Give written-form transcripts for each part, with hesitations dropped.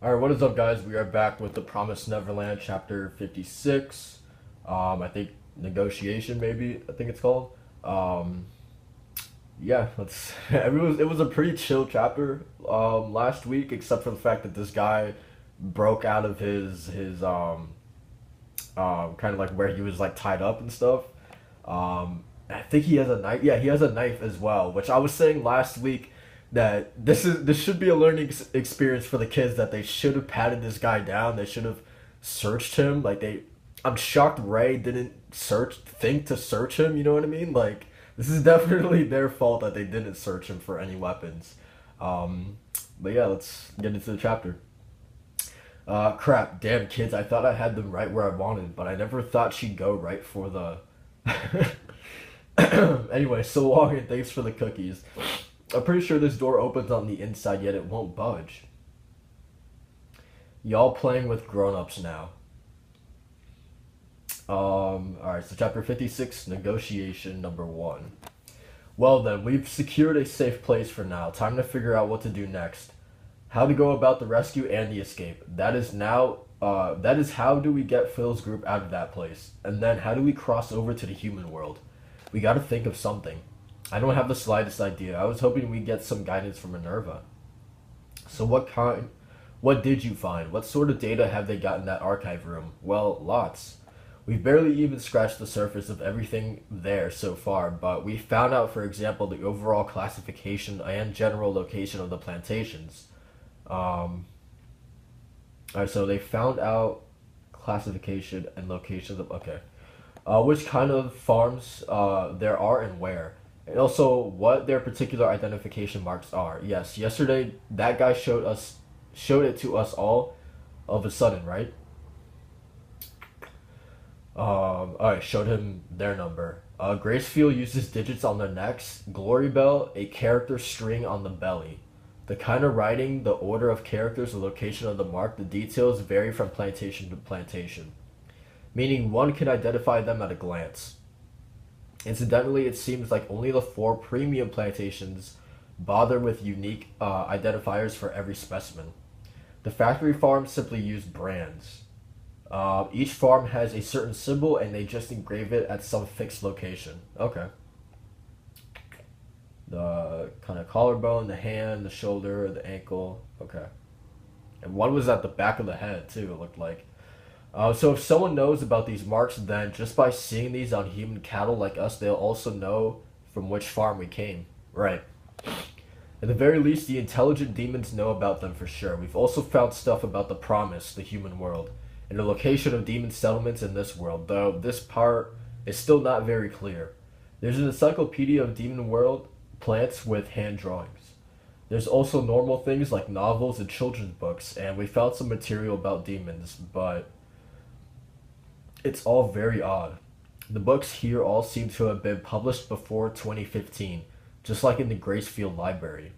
All right, what is up, guys? We are back with the Promised Neverland, chapter 56. I think negotiation, maybe I think it's called. Um, yeah, let's. It was a pretty chill chapter last week, except for the fact that this guy broke out of his kind of like where he was like tied up and stuff. I think he has a knife. Yeah, he has a knife as well, which I was saying last week that this should be a learning experience for the kids that they should have patted this guy down. They should have searched him. I'm shocked Ray didn't think to search him. You know what I mean? Like, this is definitely their fault that they didn't search him for any weapons. Um, but yeah, let's get into the chapter. Crap, damn kids, I thought I had them right where I wanted, but I never thought she'd go right for the. Anyway, so long and thanks for the cookies. I'm pretty sure this door opens on the inside, yet it won't budge. Y'all playing with grown-ups now. Alright, so chapter 56, negotiation number 1. Well then, we've secured a safe place for now. Time to figure out what to do next. How to go about the rescue and the escape. That is how do we get Phil's group out of that place? And then how do we cross over to the human world? We gotta think of something. I don't have the slightest idea. I was hoping we'd get some guidance from Minerva. So what did you find? What sort of data have they got in that archive room? Well, lots. We've barely even scratched the surface of everything there so far, but we found out, for example, the overall classification and general location of the plantations. Um, alright, so they found out classification and locations of, okay. Which kind of farms there are and where. And also what their particular identification marks are. Yes, yesterday that guy showed it to us all of a sudden, right? Alright, showed him their number. Gracefield uses digits on their necks, Glory Bell, a character string on the belly. The kind of writing, the order of characters, the location of the mark, the details vary from plantation to plantation, meaning one can identify them at a glance. Incidentally, it seems like only the 4 premium plantations bother with unique identifiers for every specimen. The factory farms simply use brands. Each farm has a certain symbol and they just engrave it at some fixed location. Okay. The kind of collarbone, the hand, the shoulder, the ankle. Okay. And one was at the back of the head, too, it looked like. So if someone knows about these marks, then just by seeing these on human cattle like us, they'll also know from which farm we came. Right. At the very least, the intelligent demons know about them for sure. We've also found stuff about the Promise, the human world, and the location of demon settlements in this world, though this part is still not very clear. There's an encyclopedia of demon world plants with hand drawings. There's also normal things like novels and children's books, and we found some material about demons, but it's all very odd. The books here all seem to have been published before 2015, just like in the Gracefield Library.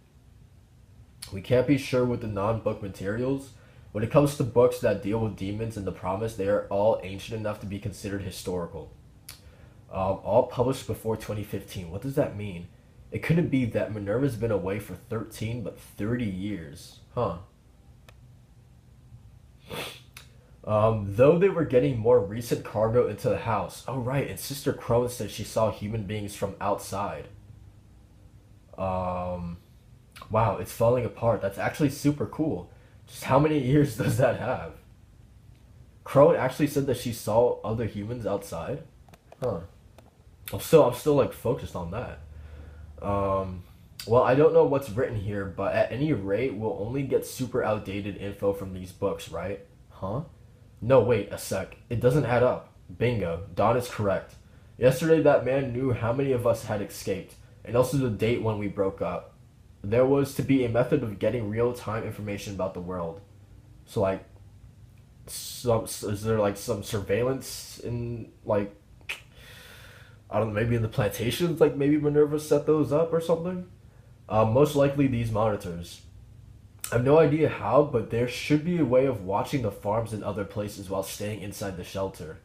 We can't be sure with the non-book materials. When it comes to books that deal with demons and the Promise, they are all ancient enough to be considered historical. All published before 2015. What does that mean? It couldn't be that Minerva's been away for 13 but 30 years. Huh. Though they were getting more recent cargo into the house. Oh, right, and Sister Crone said she saw human beings from outside. Um, wow, it's falling apart. That's actually super cool. Just how many years does that have? Crone actually said that she saw other humans outside? Huh. I'm still like focused on that. Um, well, I don't know what's written here, but at any rate, we'll only get super outdated info from these books, right? Huh? No, wait a sec. It doesn't add up. Bingo. Don is correct. Yesterday, that man knew how many of us had escaped, and also the date when we broke up. There was to be a method of getting real-time information about the world. So, like, is there, like, some surveillance in, like, I don't know, maybe in the plantations? Like, maybe Minerva set those up or something? Most likely these monitors. I have no idea how, but there should be a way of watching the farms in other places while staying inside the shelter.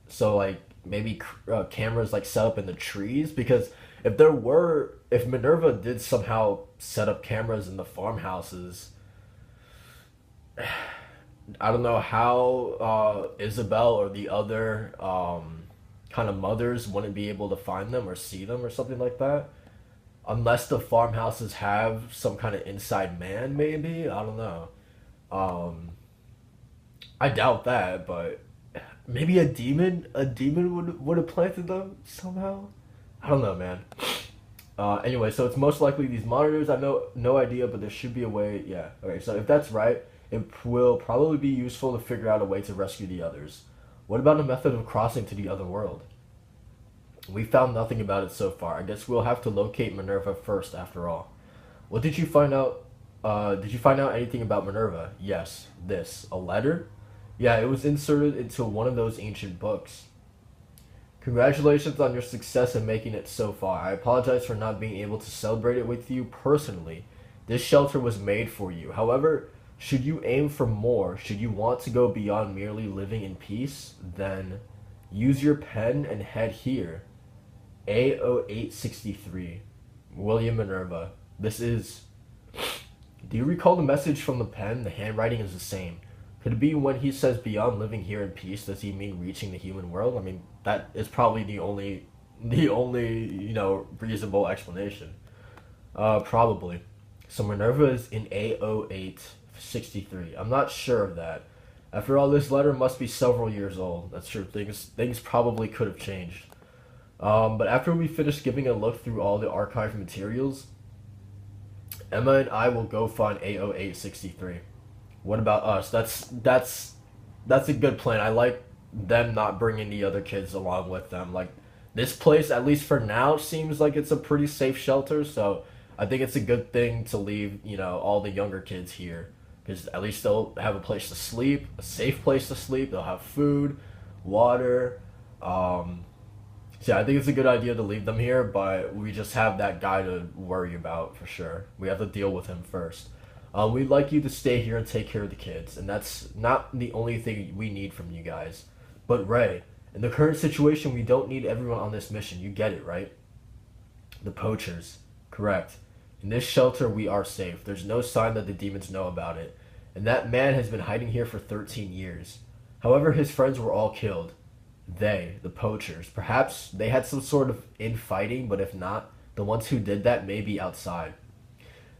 So, like, maybe cameras, like, set up in the trees? Because if Minerva did somehow set up cameras in the farmhouses, I don't know how Isabel or the other kind of mothers wouldn't be able to find them or see them or something like that. Unless the farmhouses have some kind of inside man, maybe. I don't know. Um, I doubt that, but maybe a demon would have planted them somehow. I don't know, man. Anyway, so it's most likely these monitors. I have no idea, but there should be a way. Yeah. Okay. So if that's right, it will probably be useful to figure out a way to rescue the others. What about a method of crossing to the other world? We found nothing about it so far. I guess we'll have to locate Minerva first, after all. What did you find out? Did you find out anything about Minerva? Yes. This. A letter? Yeah, it was inserted into one of those ancient books. Congratulations on your success in making it so far. I apologize for not being able to celebrate it with you personally. This shelter was made for you. However, should you aim for more, should you want to go beyond merely living in peace, then use your pen and head here. A0863. William Minerva. This is... Do you recall the message from the pen? The handwriting is the same. Could it be when he says beyond living here in peace, does he mean reaching the human world? I mean, that is probably the only reasonable explanation. Probably. So Minerva is in A0863. I'm not sure of that. After all, this letter must be several years old. That's true. Things probably could have changed. But after we finish giving a look through all the archived materials, Emma and I will go find A0863. What about us? That's a good plan. I like them not bringing the other kids along with them. Like, this place, at least for now, seems like it's a pretty safe shelter. So I think it's a good thing to leave, all the younger kids here, because at least they'll have a place to sleep, a safe place to sleep. They'll have food, water. So yeah, I think it's a good idea to leave them here, but we just have that guy to worry about for sure. We have to deal with him first. We'd like you to stay here and take care of the kids, and that's not the only thing we need from you guys. But Ray, in the current situation, we don't need everyone on this mission. You get it, right? The poachers. Correct. In this shelter, we are safe. There's no sign that the demons know about it. And that man has been hiding here for 13 years. However, his friends were all killed. They, the poachers. Perhaps they had some sort of infighting, but if not, the ones who did that may be outside.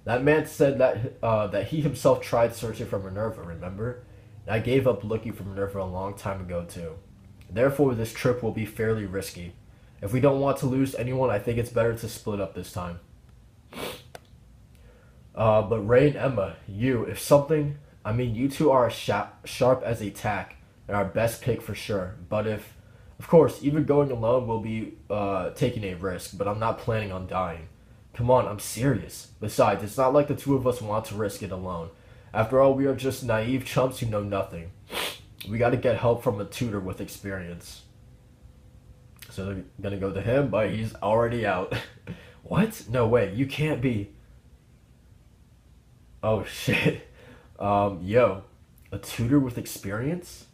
That man said that he himself tried searching for Minerva, remember? And I gave up looking for Minerva a long time ago, too. Therefore, this trip will be fairly risky. If we don't want to lose anyone, I think it's better to split up this time. But Ray and Emma, if something... I mean, you two are as sharp as a tack, and our best pick for sure. But if... Of course, even going alone will be taking a risk, but I'm not planning on dying. Come on, I'm serious. Besides, it's not like the two of us want to risk it alone. After all, we are just naive chumps who know nothing. We gotta get help from a tutor with experience. So they're gonna go to him, but he's already out. What? No way, you can't be... Oh shit. A tutor with experience?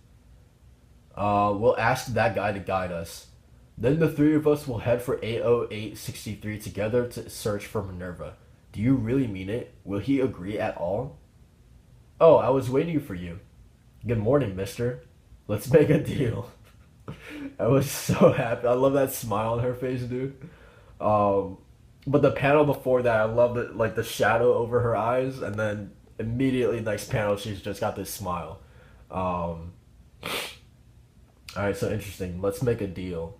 We'll ask that guy to guide us. Then the three of us will head for A0863 together to search for Minerva. Do you really mean it? Will he agree at all? Oh, I was waiting for you. Good morning, mister. Let's make a deal. I was so happy. I love that smile on her face, dude. But the panel before that, I love it, like the shadow over her eyes, and then immediately next panel, she's just got this smile. Alright, so interesting. Let's make a deal.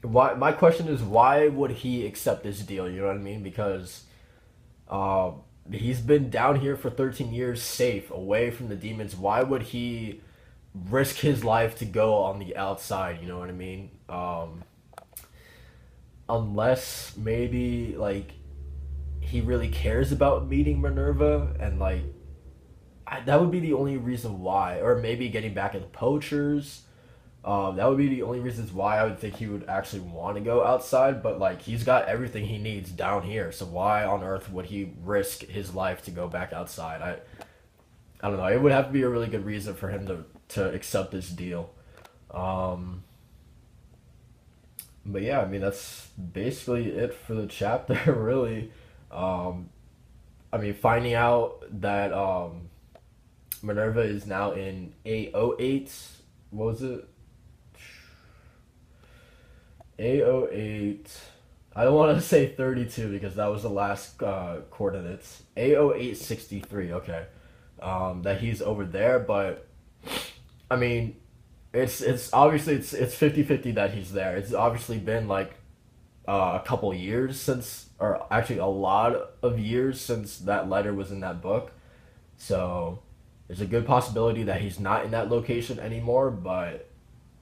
Why? My question is, why would he accept this deal? You know what I mean? Because he's been down here for 13 years, safe, away from the demons. Why would he risk his life to go on the outside? You know what I mean? Unless maybe like he really cares about meeting Minerva, and like that would be the only reason why, or maybe getting back at the poachers. That would be the only reasons why I would think he would actually want to go outside, but like he's got everything he needs down here, so why on earth would he risk his life to go back outside? I don't know. It would have to be a really good reason for him to accept this deal. But yeah, I mean that's basically it for the chapter, really. I mean, finding out that Minerva is now in 808. What was it? 808. I don't want to say 32 because that was the last coordinates. 80863. Okay. That he's over there, but I mean, it's obviously it's 50-50 that he's there. It's obviously been like a couple years since, or actually a lot of years since that letter was in that book. So there's a good possibility that he's not in that location anymore, but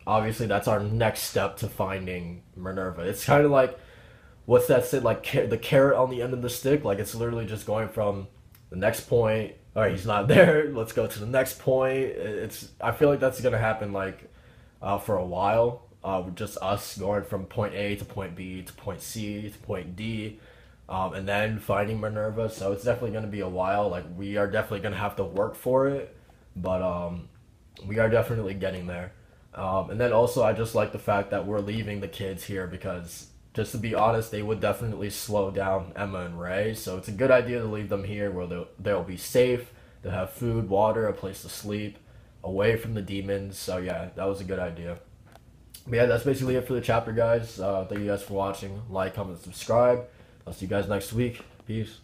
obviously that's our next step to finding Minerva. It's kind of like what's that say, like the carrot on the end of the stick. Like it's literally just going from the next point. All right, he's not there. Let's go to the next point. It's I feel like that's gonna happen like for a while. With just us going from point A to point B to point C to point D, and then finding Minerva. So it's definitely gonna be a while. Like we are definitely gonna have to work for it, but we are definitely getting there. And then also, I just like the fact that we're leaving the kids here because, just to be honest, they would definitely slow down Emma and Ray. So it's a good idea to leave them here where they'll be safe, they'll have food, water, a place to sleep, away from the demons. So yeah, that was a good idea. But yeah, that's basically it for the chapter, guys. Thank you guys for watching. Like, comment, subscribe. I'll see you guys next week. Peace.